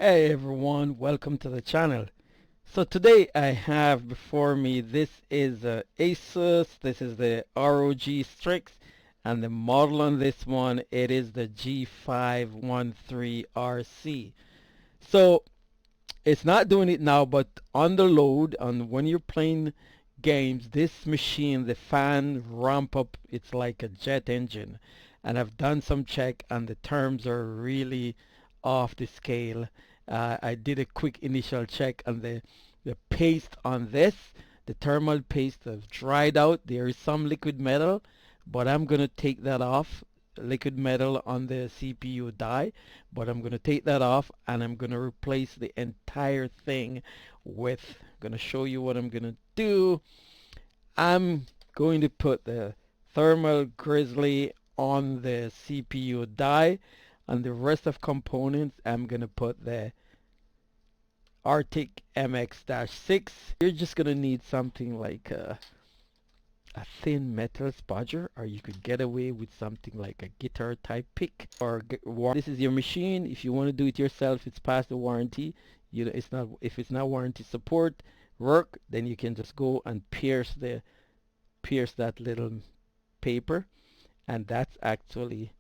Hey everyone, welcome to the channel. So today I have before me, this is ASUS, this is the ROG Strix, and the model on this one, it is the G513RC. So it's not doing it now, but on the load, on when you're playing games, this machine, the fan ramp up, it's like a jet engine. And I've done some check and the terms are really off the scale. I did a quick initial check and the paste on this, the thermal paste has dried out. There is some liquid metal, but I'm going to take that off. Liquid metal on the CPU die, but I'm going to take that off and I'm going to replace the entire thing with, I'm going to show you what I'm going to do. I'm going to put the thermal grizzly on the CPU die, and the rest of components I'm going to put the Arctic MX-6. You're just going to need something like a thin metal spodger, or you could get away with something like a guitar type pick. Or this is your machine. If you want to do it yourself, it's past the warranty. It's not, if it's not warranty support work, then you can just go and pierce that little paper, and that's actually,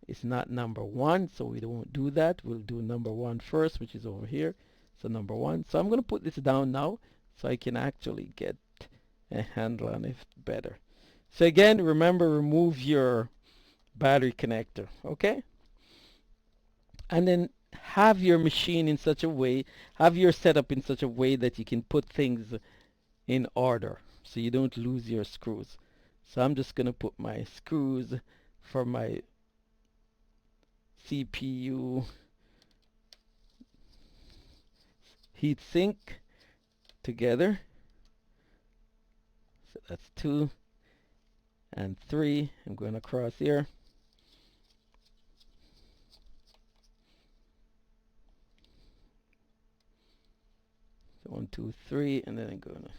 it's not number one, so we don't do that. We'll do number one first, which is over here. So number one, so I'm going to put this down now so I can actually get a handle on it better. So again, remember, remove your battery connector, okay? And then have your machine in such a way, have your setup in such a way that you can put things in order so you don't lose your screws. So I'm just going to put my screws for my CPU heatsink together. So that's 2 and 3. I'm going across here. So 1, 2, 3, and then I'm going to,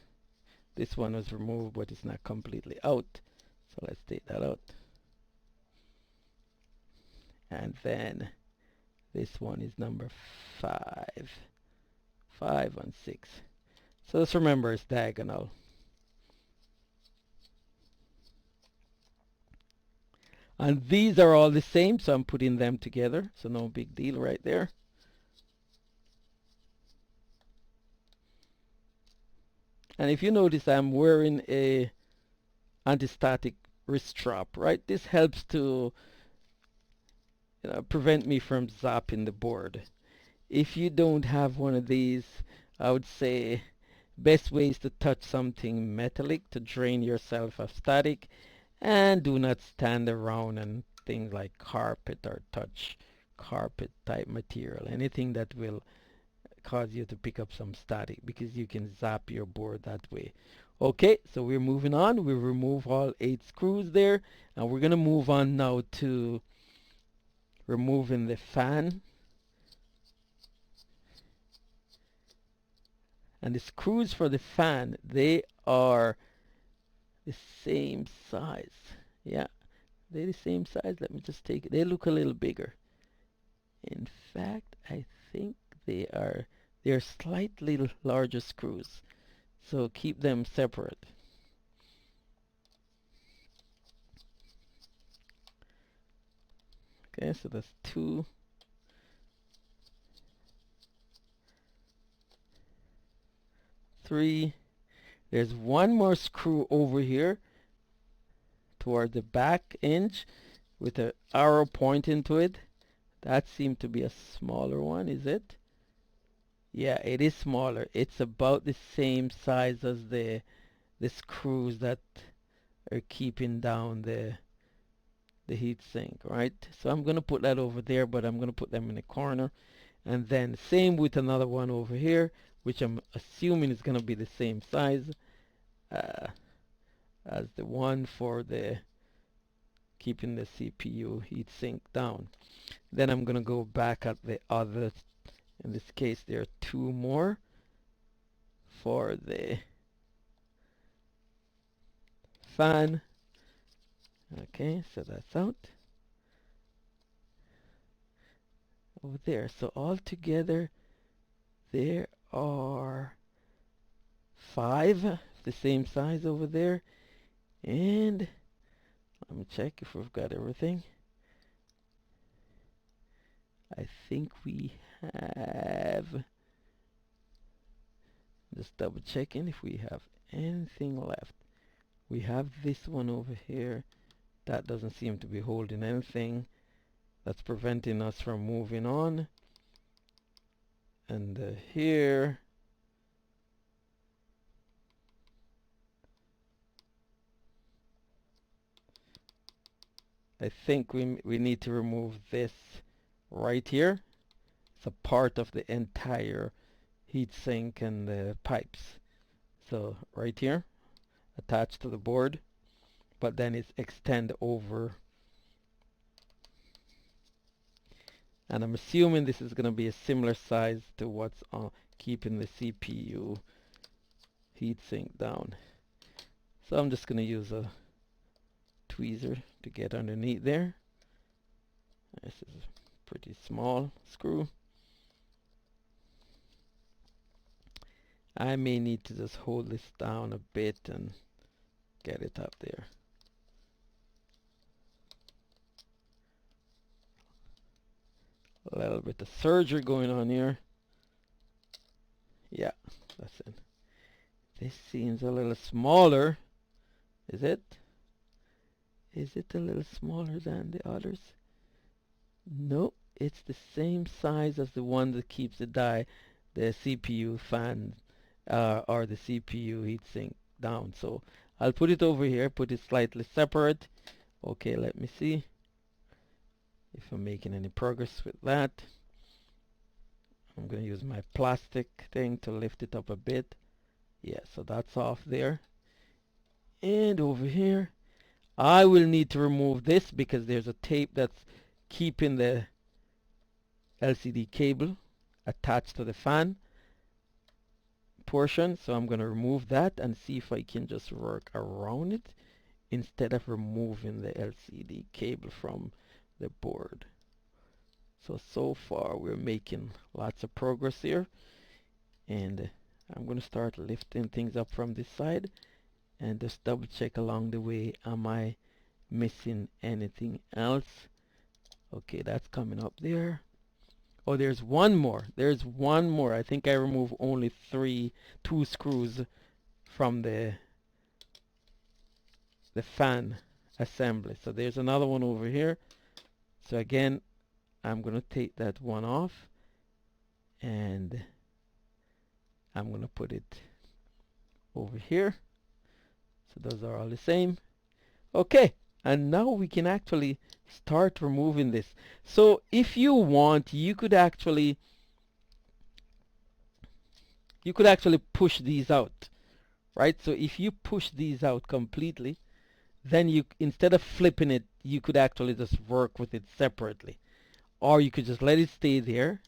this one was removed, but it's not completely out. So let's take that out. And then this one is number 5. 5 and 6. So just remember, it's diagonal. And these are all the same, so I'm putting them together. So no big deal right there. And if you notice, I'm wearing a anti-static wrist strap, right? This helps to prevent me from zapping the board. If you don't have one of these, I would say best way is to touch something metallic to drain yourself of static, and do not stand around and things like carpet or touch carpet type material, anything that will cause you to pick up some static, because you can zap your board that way. Okay, so we're moving on. We remove all 8 screws there, and we're going to move on now to removing the fan. And the screws for the fan, they are the same size. Yeah, they're the same size. Let me just take it. They look a little bigger. In fact, I think they're slightly larger screws. So keep them separate. Okay, so that's 2. 3. There's one more screw over here toward the back edge with an arrow pointing to it. That seemed to be a smaller one, is it? Yeah, it is smaller. It's about the same size as the screws that are keeping down the heat sink, right? So I'm going to put that over there, but I'm going to put them in the corner. And then same with another one over here, which I'm assuming is going to be the same size as the one for the keeping the CPU heatsink down. Then I'm going to go back at the other. In this case, there are 2 more for the fan. Okay, so that's out over there. So all together there are 5 the same size over there, and let me check if we've got everything. I think we have, just double checking if we have anything left. We have this one over here that doesn't seem to be holding anything. That's preventing us from moving on. And here, I think we need to remove this right here. It's a part of the entire heatsink and the pipes. So right here, attached to the board, but then it's extend over. And I'm assuming this is going to be a similar size to what's on keeping the CPU heatsink down. So I'm just going to use a tweezer to get underneath there. This is a pretty small screw. I may need to just hold this down a bit and get it up there. A little bit of surgery going on here. Yeah, that's it. This seems a little smaller. Is it? Is it a little smaller than the others? No, it's the same size as the one that keeps the CPU fan or the CPU heatsink down. So I'll put it over here, put it slightly separate. Okay, let me see if I'm making any progress with that. I'm going to use my plastic thing to lift it up a bit. Yeah, so that's off there. And over here, I will need to remove this because there's a tape that's keeping the LCD cable attached to the fan portion. So I'm going to remove that and see if I can just work around it instead of removing the LCD cable from the board. So far we're making lots of progress here, and I'm going to start lifting things up from this side and just double check along the way, am I missing anything else? Okay, that's coming up there. Oh, there's one more. There's one more. I think I removed only two screws from the fan assembly. So there's another one over here. So again, I'm going to take that one off and I'm going to put it over here. So those are all the same. Okay, and now we can actually start removing this. So if you want, you could actually push these out, right? So if you push these out completely, then you, instead of flipping it, you could actually just work with it separately, or you could just let it stay there.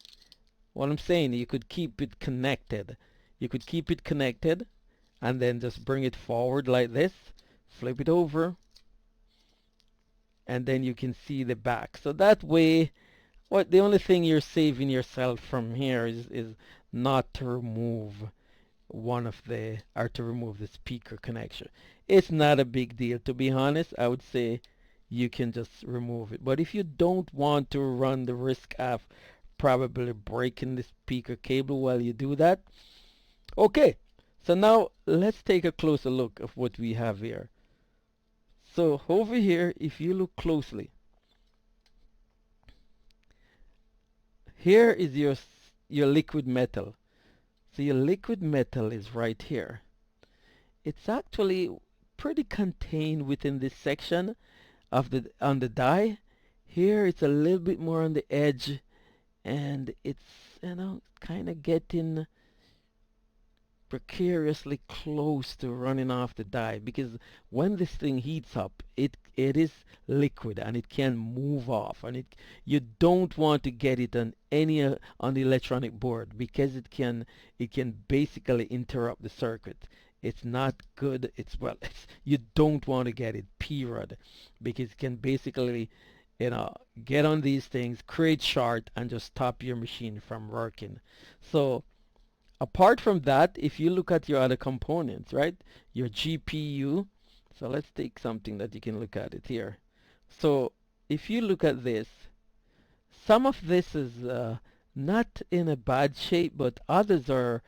What I'm saying, you could keep it connected. You could keep it connected and then just bring it forward like this, flip it over, and then you can see the back. So that way, the only thing you're saving yourself from here is not to remove to remove the speaker connection. It's not a big deal, to be honest. I would say you can just remove it. But if you don't want to run the risk of probably breaking the speaker cable while you do that, okay. So now let's take a closer look of what we have here. So over here, if you look closely, here is your liquid metal. So your liquid metal is right here. It's actually pretty contained within this section of on the die. Here it's a little bit more on the edge, and it's, you know, kind of getting precariously close to running off the die, because when this thing heats up, it is liquid and it can move off, and you don't want to get it on on the electronic board, because it can basically interrupt the circuit. It's not good. You don't want to get it, period, because it can basically, you know, get on these things, create short, and just stop your machine from working. So Apart from that, if you look at your other components, right, your GPU, so let's take something that you can look at it here. So if you look at this, some of this is not in a bad shape, but others are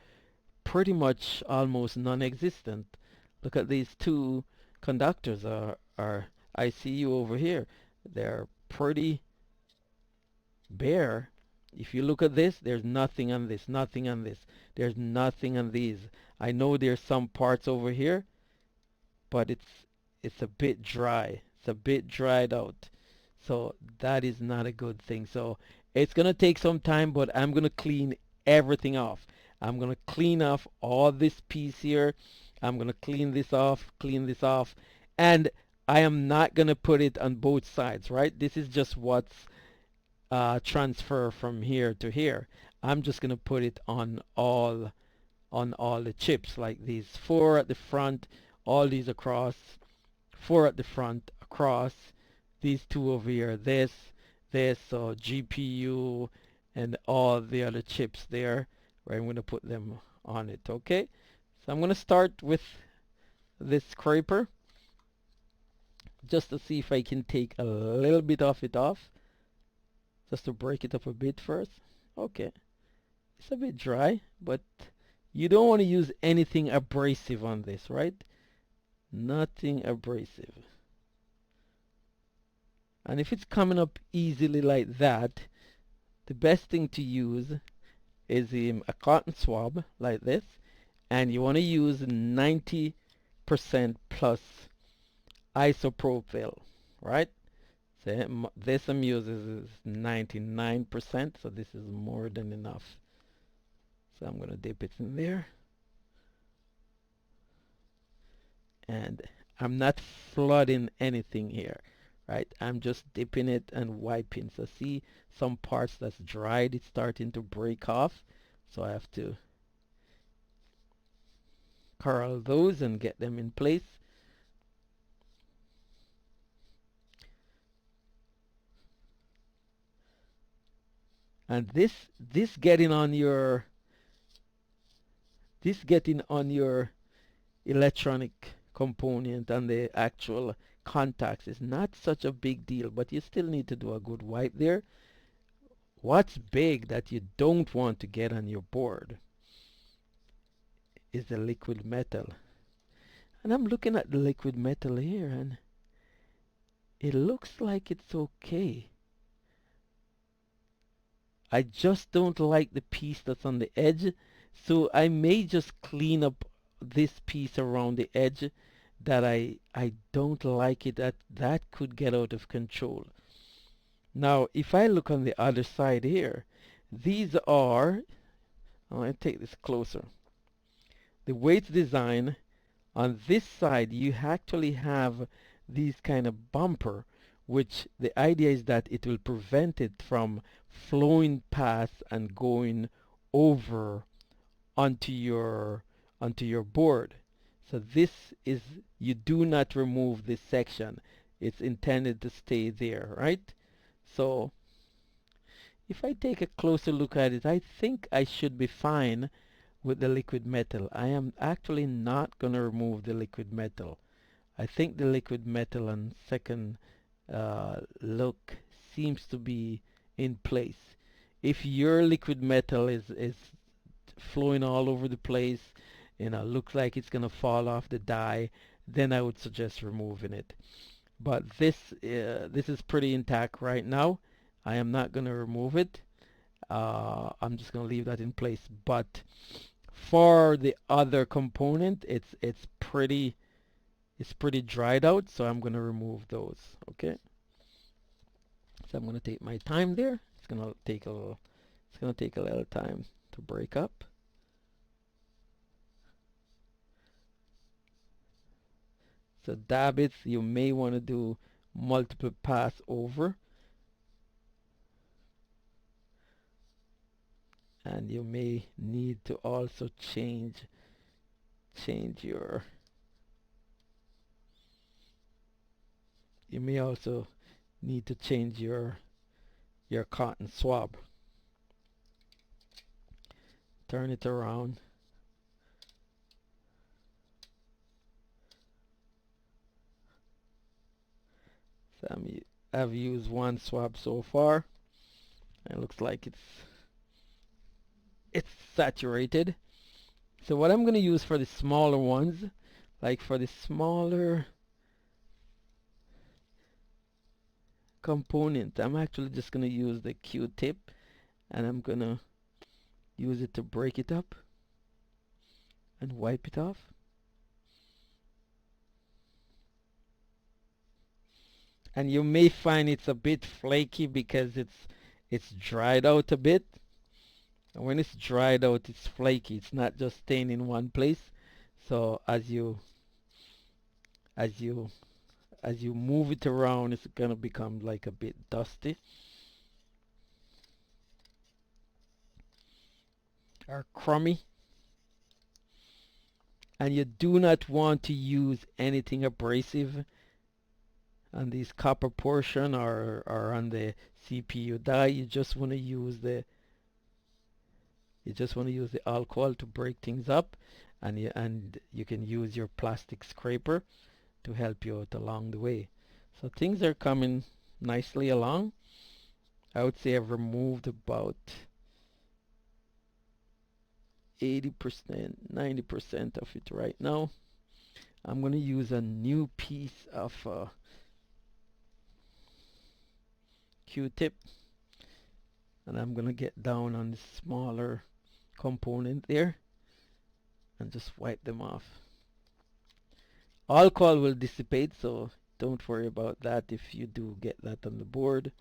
pretty much almost non-existent. Look at these two conductors are ICU over here. They're pretty bare. If you look at this, there's nothing on this, nothing on this. There's nothing on these. I know there's some parts over here, but it's a bit dry. It's a bit dried out. So that is not a good thing. So it's gonna take some time, but I'm gonna clean everything off. I'm gonna clean off all this piece here. I'm gonna clean this off, and I am not gonna put it on both sides, right? This is just what's transfer from here to here. I'm just gonna put it on all the chips, like these four at the front, all these across, four at the front, across, these two over here, this, so GPU and all the other chips there, where I'm going to put them on it. Okay, so I'm going to start with this scraper just to see if I can take a little bit of it off, just to break it up a bit first. Okay, it's a bit dry, but you don't want to use anything abrasive on this, right? Nothing abrasive. And if it's coming up easily like that, the best thing to use is a cotton swab like this, and you want to use 90% plus isopropyl, right? So this I'm using is 99%, so this is more than enough. So I'm going to dip it in there, and I'm not flooding anything here, right? I'm just dipping it and wiping. So see some parts that's dried, it's starting to break off, so I have to curl those and get them in place. And this getting on your electronic component and the actual contacts is not such a big deal, but you still need to do a good wipe there. What's big that you don't want to get on your board is the liquid metal. And I'm looking at the liquid metal here, and it looks like it's okay. I just don't like the piece that's on the edge, so I may just clean up this piece around the edge that I don't like it. That could get out of control. Now if I look on the other side here, these are, I want to take this closer, the way it's designed. On this side you actually have these kind of bumper, which the idea is that it will prevent it from flowing past and going over onto your board. So this is, you do not remove this section. It's intended to stay there, right? So if I take a closer look at it, I think I should be fine with the liquid metal. I am actually not going to remove the liquid metal. I think the liquid metal on second look seems to be in place. If your liquid metal is flowing all over the place, looks like it's gonna fall off the die, then I would suggest removing it. But this is pretty intact right now. I am not gonna remove it. I'm just gonna leave that in place. But for the other component, it's pretty dried out, so I'm gonna remove those. Okay, so I'm gonna take my time there. It's gonna take a little time to break up. So dab it. You may want to do multiple pass over, and you may need to also change your, you may also need to change your cotton swab turn it around. So I've used one swab so far. It looks like it's saturated. So what I'm going to use for the smaller ones, like for the smaller component, I'm actually just going to use the Q-tip, and I'm going to use it to break it up and wipe it off. And you may find it's a bit flaky because it's dried out a bit. And when it's dried out, it's flaky. It's not just staying in one place. So as you move it around, it's gonna become like a bit dusty or crummy. And you do not want to use anything abrasive on these copper portion or on the CPU die. You just want to use the alcohol to break things up, and you can use your plastic scraper to help you out along the way. So things are coming nicely along. I would say I've removed about 80%, 90% of it right now. I'm going to use a new piece of Q-tip, and I'm going to get down on the smaller component there and just wipe them off. Alcohol will dissipate, so don't worry about that if you do get that on the board.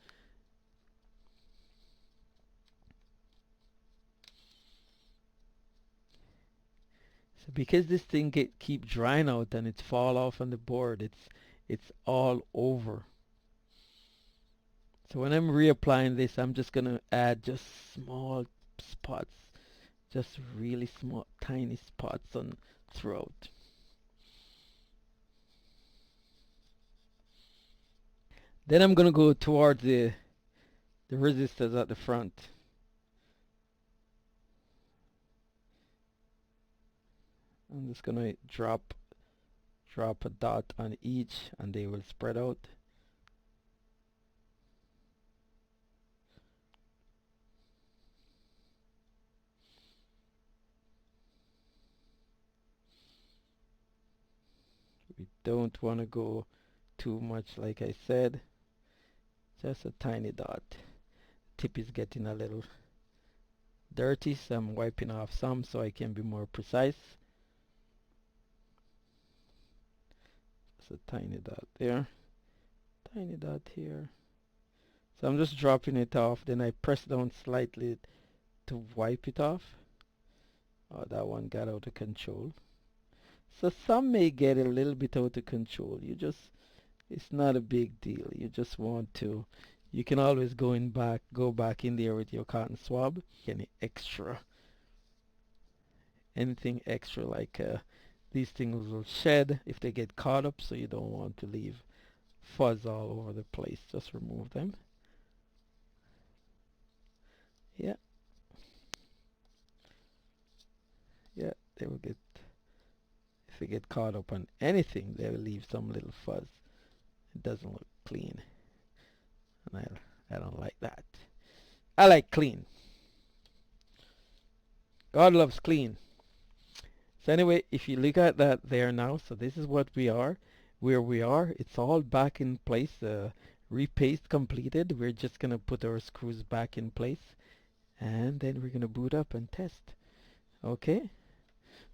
So because this thing keep drying out and it fall off on the board, it's all over. So when I'm reapplying this, I'm just gonna add just small spots, just really small, tiny spots on throughout. Then I'm gonna go towards the resistors at the front. I'm just gonna drop a dot on each, and they will spread out. We don't want to go too much, like I said. Just a tiny dot. Tip is getting a little dirty, so I'm wiping off some so I can be more precise. Just a tiny dot there, tiny dot here. So I'm just dropping it off, then I press down slightly to wipe it off. Oh, that one got out of control. So some may get a little bit out of control. It's not a big deal. You just want to, you can always go back in there with your cotton swab. Anything extra like these things will shed if they get caught up, so you don't want to leave fuzz all over the place. Just remove them. Yeah, they will get, if they get caught up on anything, they will leave some little fuzz. It doesn't look clean, and I don't like that. I like clean. God loves clean. So anyway, if you look at that there now, so this is what we are, where we are. It's all back in place. Repaste completed. We're just gonna put our screws back in place, and then we're gonna boot up and test. Okay.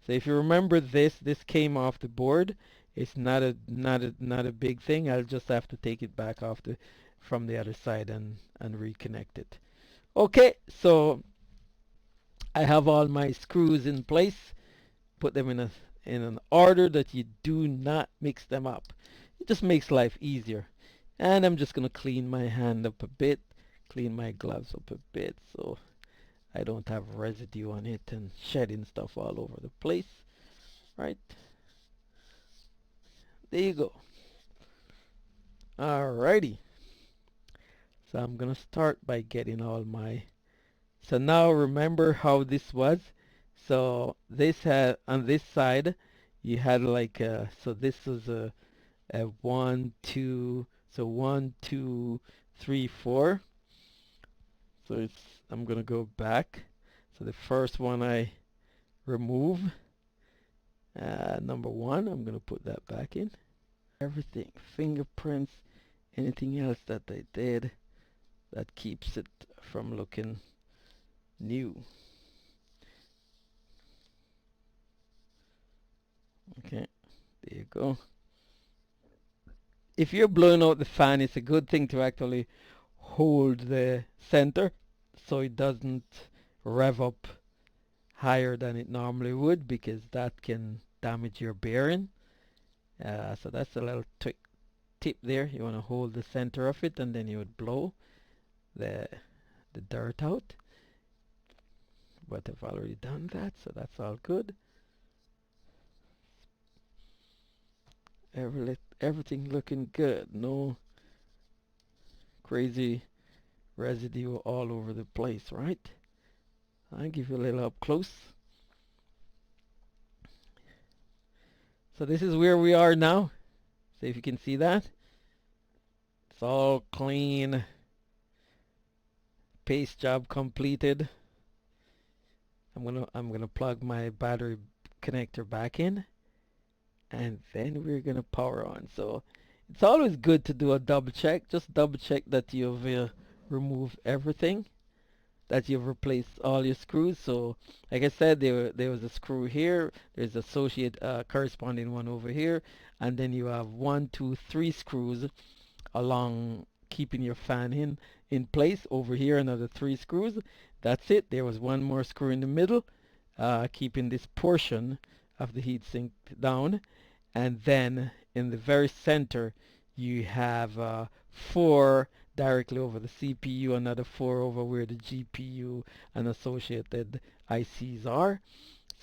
So if you remember this came off the board. It's not a big thing. I'll just have to take it back off from the other side and reconnect it. Okay, so I have all my screws in place. Put them in an order that you do not mix them up. It just makes life easier. And I'm just gonna clean my hand up a bit, clean my gloves up a bit, so I don't have residue on it and shedding stuff all over the place. Right, there you go. Alrighty, so I'm gonna start by getting all my, so now remember how this was. So this had on this side you had like so this was a 1 2, so 1 2 3 4. So I'm gonna go back. So the first one I remove, number 1, I'm gonna put that back in. Everything, fingerprints, anything else that I did that keeps it from looking new. Okay, there you go. If you're blowing out the fan, it's a good thing to actually hold the center so it doesn't rev up higher than it normally would, because that can damage your bearing. So that's a little tip there. You want to hold the center of it, and then you would blow the dirt out. But I've already done that, so that's all good. Everything looking good. No crazy residue all over the place, right? I'll give you a little up close. So this is where we are now. See if you can see that. It's all clean. Paste job completed. I'm gonna plug my battery connector back in, and then we're gonna power on. So it's always good to do a double check. Just double check that you've removed everything, that you've replaced all your screws. So like I said, there was a screw here, there's associate corresponding one over here, and then you have 1 2 3 screws along keeping your fan in place. Over here another 3 screws. That's it. There was one more screw in the middle, keeping this portion of the heatsink down, and then in the very center you have 4 directly over the CPU, another 4 over where the GPU and associated ICs are.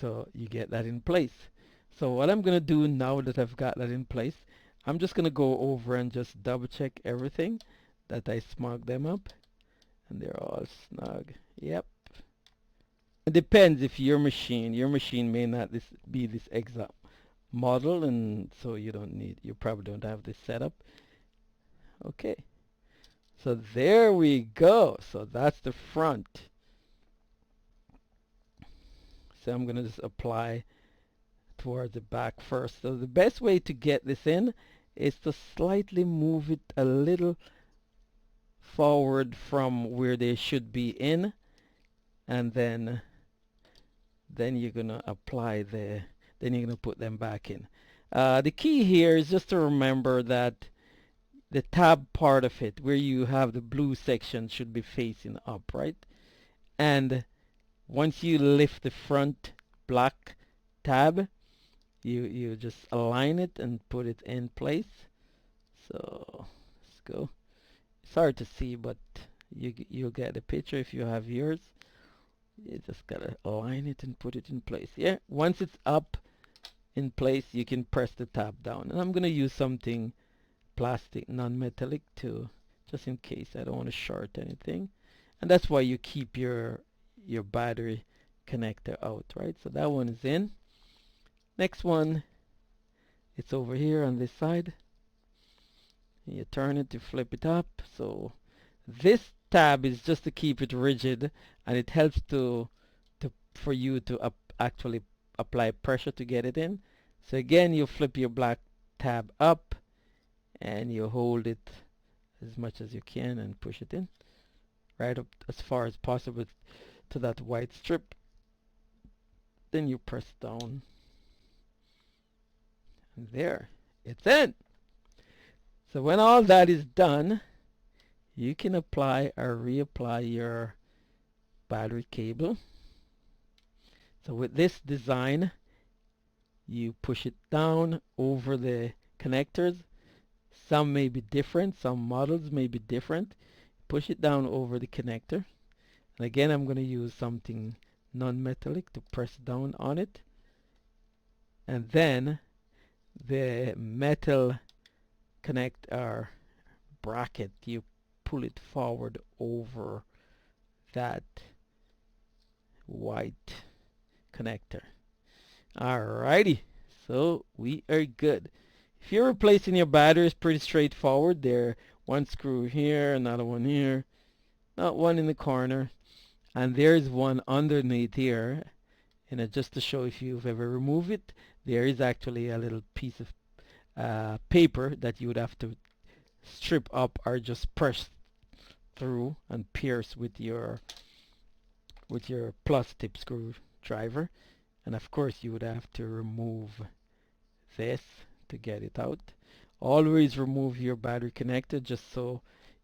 So you get that in place. So what I'm gonna do now that I've got that in place, I'm just gonna go over and just double check everything, that I smog them up, and they're all snug. Yep. It depends if your machine may not be this exact model, and so you probably don't have this setup. Okay, so there we go. So that's the front. So I'm gonna just apply towards the back first. So the best way to get this in is to slightly move it a little forward from where they should be in, and then you're gonna apply then you're gonna put them back in. The key here is just to remember that the tab part of it, where you have the blue section, should be facing up, right? And once you lift the front black tab, you just align it and put it in place. So let's go. It's hard to see, but you'll get the picture if you have yours. You just gotta align it and put it in place. Yeah, once it's up in place, you can press the tab down. And I'm gonna use something plastic, non-metallic, to just in case I don't want to short anything. And that's why you keep your battery connector out, right? So that one is in. Next one, it's over here on this side. You turn it to flip it up. So this tab is just to keep it rigid, and it helps for you to actually apply pressure to get it in. So again, you flip your black tab up, and you hold it as much as you can and push it in right up as far as possible to that white strip. Then you press down, and there, it's in. So when all that is done, you can apply or reapply your battery cable. So with this design, you push it down over the connectors. Some may be different, some models may be different. Push it down over the connector. And again, I'm going to use something non-metallic to press down on it. And then the metal connector bracket, you pull it forward over that white connector. Alrighty, so we are good. If you're replacing your battery, it's pretty straightforward. There, one screw here, another one here, not one in the corner, and there's one underneath here. And just to show if you've ever removed it, there is actually a little piece of paper that you would have to strip up or just press through and pierce with your plus tip screwdriver. And of course you would have to remove this to get it out. Always remove your battery connector just so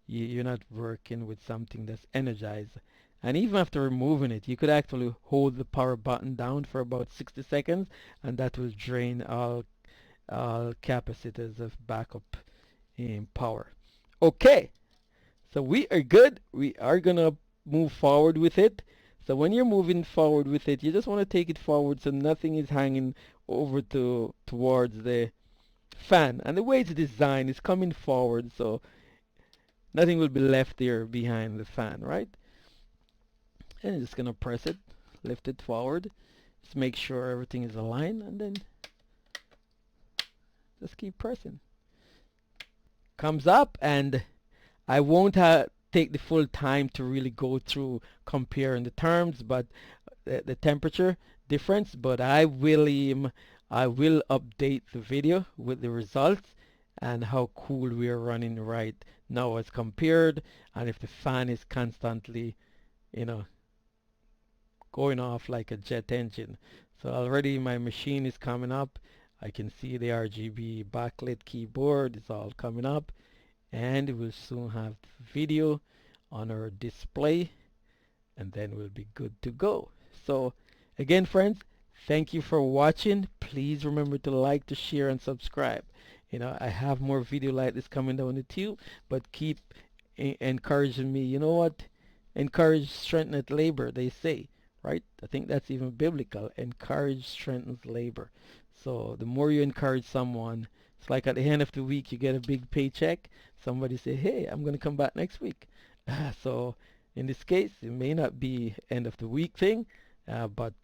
you're not working with something that's energized. And even after removing it, you could actually hold the power button down for about 60 seconds, and that will drain all capacitors of backup in power. Okay, so we are good. We are gonna move forward with it. So when you're moving forward with it, you just want to take it forward so nothing is hanging over towards the fan. And the way it's designed is coming forward, so nothing will be left there behind the fan, right? And you're just gonna press it, lift it forward, just make sure everything is aligned, and then just keep pressing. Comes up, and I won't take the full time to really go through comparing the terms, but the temperature difference. But I will update the video with the results and how cool we are running right now as compared, and if the fan is constantly, going off like a jet engine. So already my machine is coming up. I can see the RGB backlit keyboard is all coming up, and we'll soon have video on our display, and then we'll be good to go. So again, friends, thank you for watching. Please remember to like, to share, and subscribe. I have more video like this coming down the tube, but keep encouraging me. You know what? Encourage strengtheneth labor, they say, right? I think that's even biblical. Encourage strengthens labor. So the more you encourage someone, it's like at the end of the week you get a big paycheck. Somebody say, hey, I'm going to come back next week. So in this case, it may not be end of the week thing, but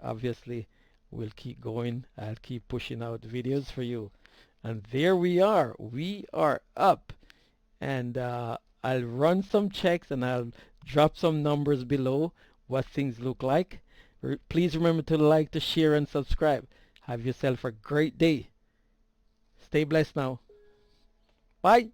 obviously we'll keep going. I'll keep pushing out videos for you. And there we are. We are up. And I'll run some checks and I'll drop some numbers below what things look like. Please remember to like, to share, and subscribe. Have yourself a great day. Stay blessed now. Bye.